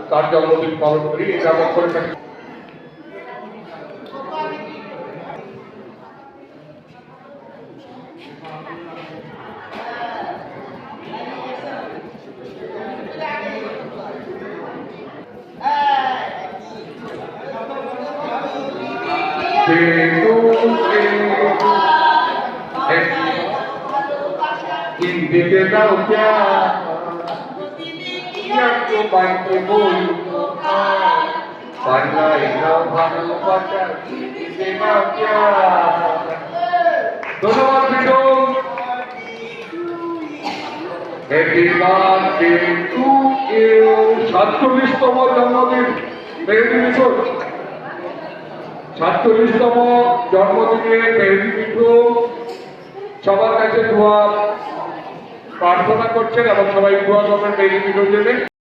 তার জন্মদিন পালন করি, এটা আমরা করে থাকি। দিতে দাও বাংলায় নাও ভালোবাসা, দিতে দাও ধন্যবাদ Bitu. Happy birthday to you. 47তম জন্মদিন মেহেদি মিঠুন, 47তম জন্মদিনে মেহেদি মিঠুন সবার কাছে দোয়া প্রার্থনা করছেন এবং সবাই দোয়া করবেন মেহেদি মিঠুন জন্য।